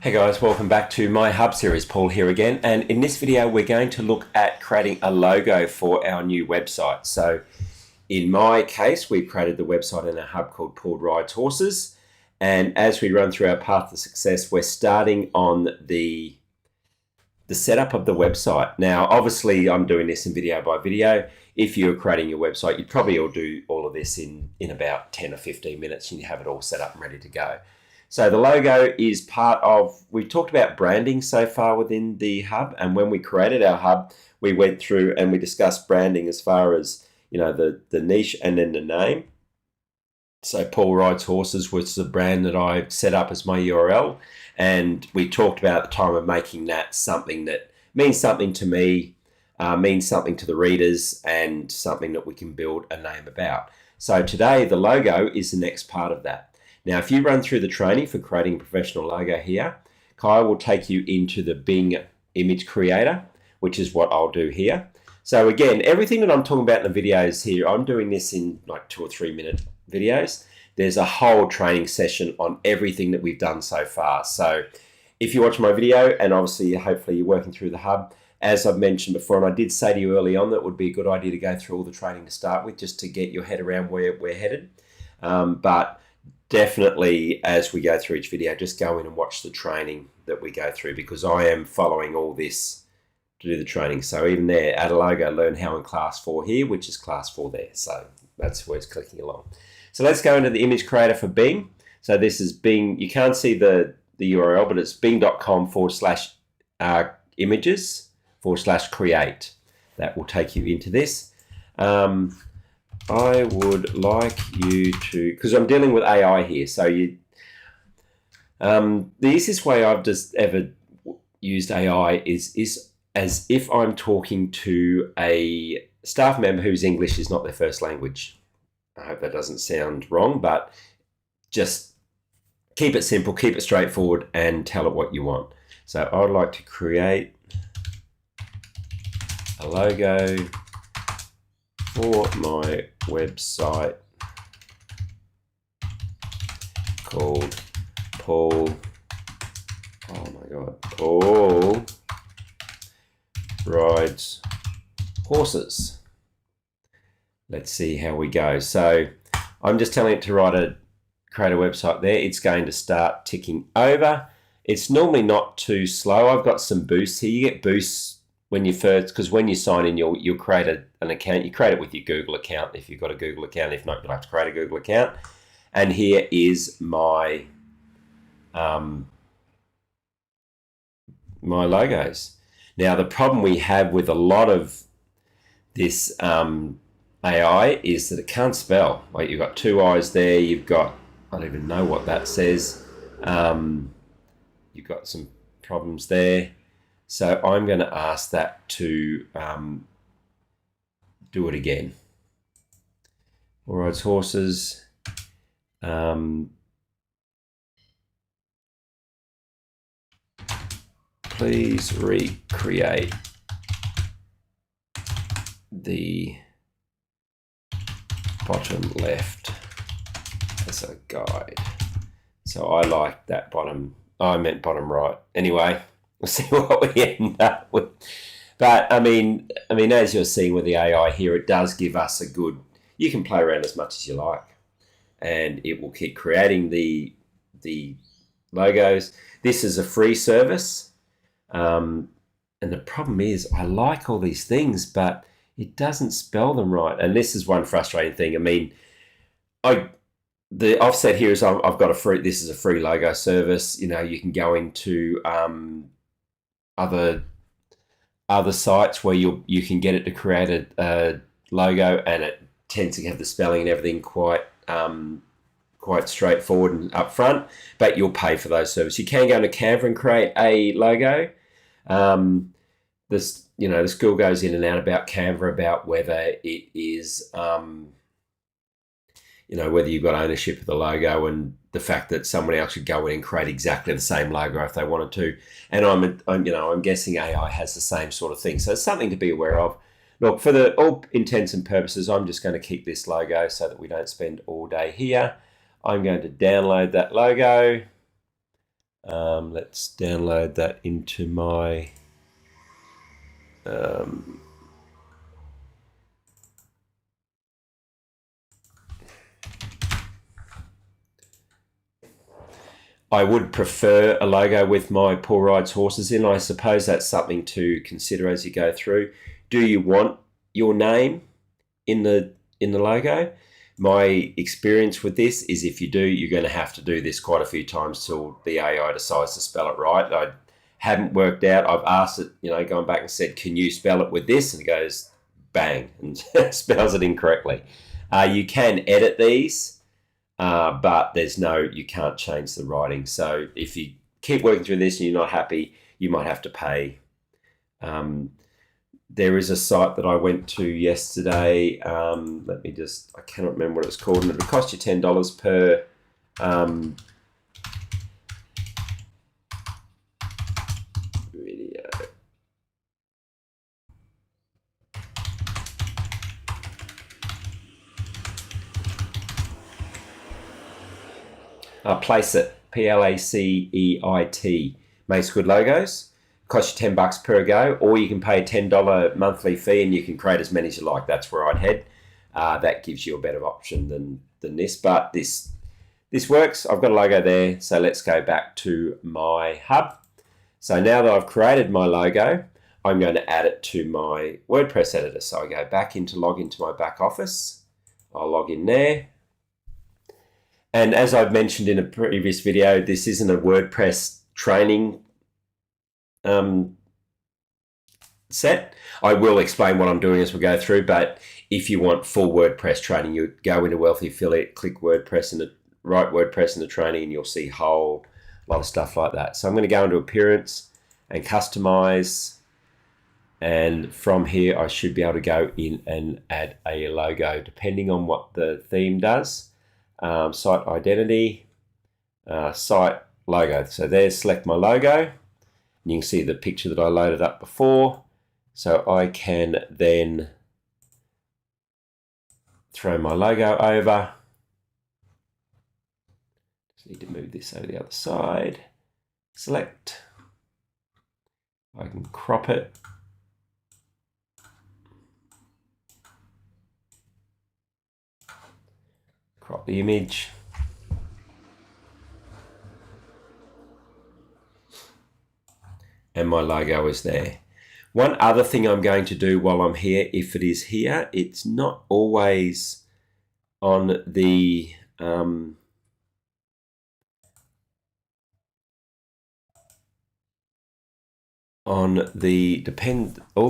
Hey guys, welcome back to my Hub series. Paul here again, and in this video we're going to look at creating a logo for our new website. So in my case, we've created the website in a hub called Paul Rides Horses, and as we run through our path to success, we're starting on the setup of the website. Now obviously I'm doing this in video by video. If you're creating your website, you'd probably all do all of this in about 10 or 15 minutes and you have it all set up and ready to go. So the logo is part of, we've talked about branding so far within the hub, and when we created our hub, we went through and we discussed branding as far as, the niche and then the name. So Paul Rides Horses was the brand that I set up as my URL, and we talked about at the time of making that something that means something to me, means something to the readers, and something that we can build a name about. So today the logo is the next part of that. Now, if you run through the training for creating a professional logo here, Kai will take you into the Bing image creator, which is what I'll do here. So again, everything that I'm talking about in the videos here, I'm doing this in like 2 or 3 minute videos. There's a whole training session on everything that we've done so far. So if you watch my video, and obviously hopefully you're working through the hub, as I've mentioned before, and I did say to you early on that it would be a good idea to go through all the training to start with, just to get your head around where we're headed. But definitely as we go through each video, just go in and watch the training that we go through, because I am following all this to do the training. So even there, add a logo, learn how in class 4 here, which is class 4 there. So that's where it's clicking along. So let's go into the image creator for Bing. So this is Bing. You can't see the URL, but it's bing.com/images/create. That will take you into this. I would like you to, because I'm dealing with AI here, so the easiest way I've just ever used AI is as if I'm talking to a staff member whose English is not their first language. I hope that doesn't sound wrong, but just keep it simple, keep it straightforward, and tell it what you want. So I'd like to create a logo for my website called Paul Rides Horses. Let's see how we go. So I'm just telling it to create a website there. It's going to start ticking over. It's normally not too slow. I've got some boosts here. You get boosts when you first, because when you sign in, you'll create an account. You create it with your Google account if you've got a Google account. If not, you'll have to create a Google account. And here is my my logos. Now the problem we have with a lot of this AI is that it can't spell. Like, you've got 2 eyes there. You've got, I don't even know what that says. You've got some problems there. So I'm going to ask that to do it again. All right, horses. Please recreate the bottom left as a guide. So I like that bottom. I meant bottom right. Anyway, we'll see what we end up with. But I mean, as you're seeing with the AI here, it does give us a good. You can play around as much as you like, and it will keep creating the logos. This is a free service, and the problem is I like all these things, but it doesn't spell them right. And this is one frustrating thing. I mean, the offset here is I've got this is a free logo service. You can go into other sites where you can get it to create a logo, and it tends to have the spelling and everything quite straightforward and upfront, but you'll pay for those services. You can go into Canva and create a logo. The school goes in and out about Canva, about whether it is whether you've got ownership of the logo, and the fact that someone else could go in and create exactly the same logo if they wanted to. And I'm guessing AI has the same sort of thing. So it's something to be aware of. Look, for all intents and purposes, I'm just going to keep this logo so that we don't spend all day here. I'm going to download that logo. Let's download that into my I would prefer a logo with my Paul Rides horses in. I suppose that's something to consider as you go through. Do you want your name in the logo? My experience with this is if you do, you're going to have to do this quite a few times till the AI decides to spell it right. I haven't worked out. I've asked it, gone back and said, can you spell it with this? And it goes bang and spells it incorrectly. You can edit these. But you can't change the writing. So if you keep working through this and you're not happy, you might have to pay. There is a site that I went to yesterday. I cannot remember what it was called, and it would cost you $10 per video. Placeit, Placeit, makes good logos. Costs you $10 per go, or you can pay a $10 monthly fee and you can create as many as you like. That's where I'd head. That gives you a better option than this, but this works. I've got a logo there, so let's go back to my hub. So now that I've created my logo, I'm going to add it to my WordPress editor. So I go back log into my back office. I'll log in there. And as I've mentioned in a previous video, this isn't a WordPress training set. I will explain what I'm doing as we go through, but if you want full WordPress training, you go into Wealthy Affiliate, click WordPress and write WordPress in the training, and you'll see a whole lot of stuff like that. So I'm going to go into Appearance and Customize, and from here I should be able to go in and add a logo depending on what the theme does. Site identity, site logo. So there's select my logo, and you can see the picture that I loaded up before. So I can then throw my logo over. Just need to move this over the other side. Select. I can crop it. Crop the image. And my logo is there. One other thing I'm going to do while I'm here, if it is here, it's not always on the all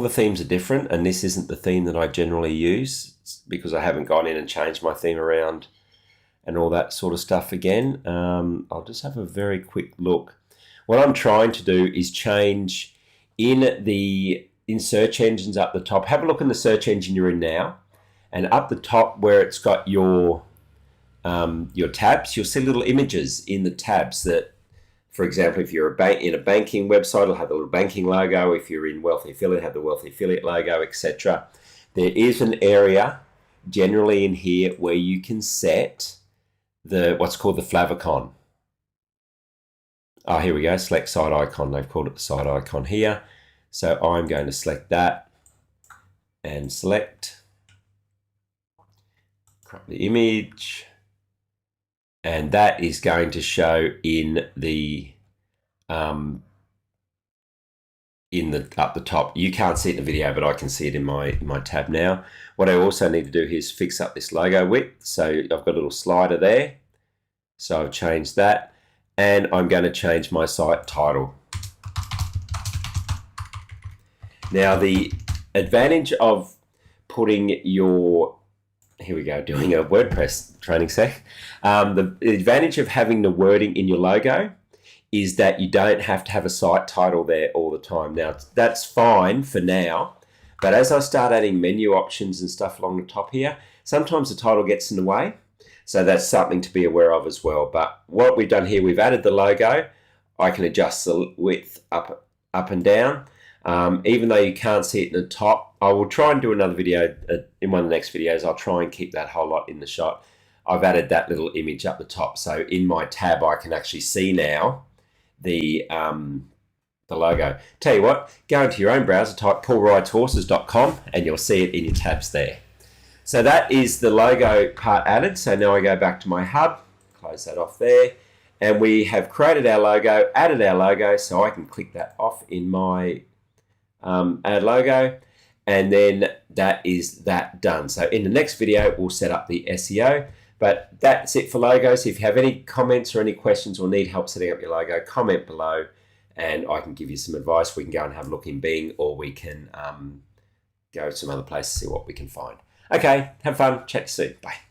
the themes are different, and this isn't the theme that I generally use because I haven't gone in and changed my theme around and all that sort of stuff again. I'll just have a very quick look. What I'm trying to do is change in search engines up the top. Have a look in the search engine you're in now, and up the top where it's got your tabs, you'll see little images in the tabs that, for example, if you're in a banking website, it'll have the little banking logo. If you're in Wealthy Affiliate, have the Wealthy Affiliate logo, etc. There is an area generally in here where you can set what's called the favicon. Here we go, select site icon. They've called it the site icon here. So I'm going to select that and select, crop the image, and that is going to show in the up the top. You can't see it in the video, but I can see it in my tab now. What I also need to do here is fix up this logo width. So I've got a little slider there. So I've changed that, and I'm going to change my site title. Now the advantage of putting here we go, doing a WordPress training sec. The advantage of having the wording in your logo is that you don't have to have a site title there all the time. Now that's fine for now, but as I start adding menu options and stuff along the top here, sometimes the title gets in the way. So that's something to be aware of as well. But what we've done here, we've added the logo. I can adjust the width up and down. Even though you can't see it in the top, I will try and do another video in one of the next videos. I'll try and keep that whole lot in the shot. I've added that little image up the top. So in my tab, I can actually see now the logo. Tell you what, go into your own browser, type paulrideshorses.com, and you'll see it in your tabs there. So that is the logo part added. So now I go back to my hub, close that off there, and we have created our logo, added our logo, so I can click that off in my add logo, and then that is that done. So in the next video, we'll set up the SEO, but that's it for logos. If you have any comments or any questions or need help setting up your logo, comment below and I can give you some advice. We can go and have a look in Bing, or we can go to some other places, see what we can find. Okay, have fun. Chat to you soon. Bye.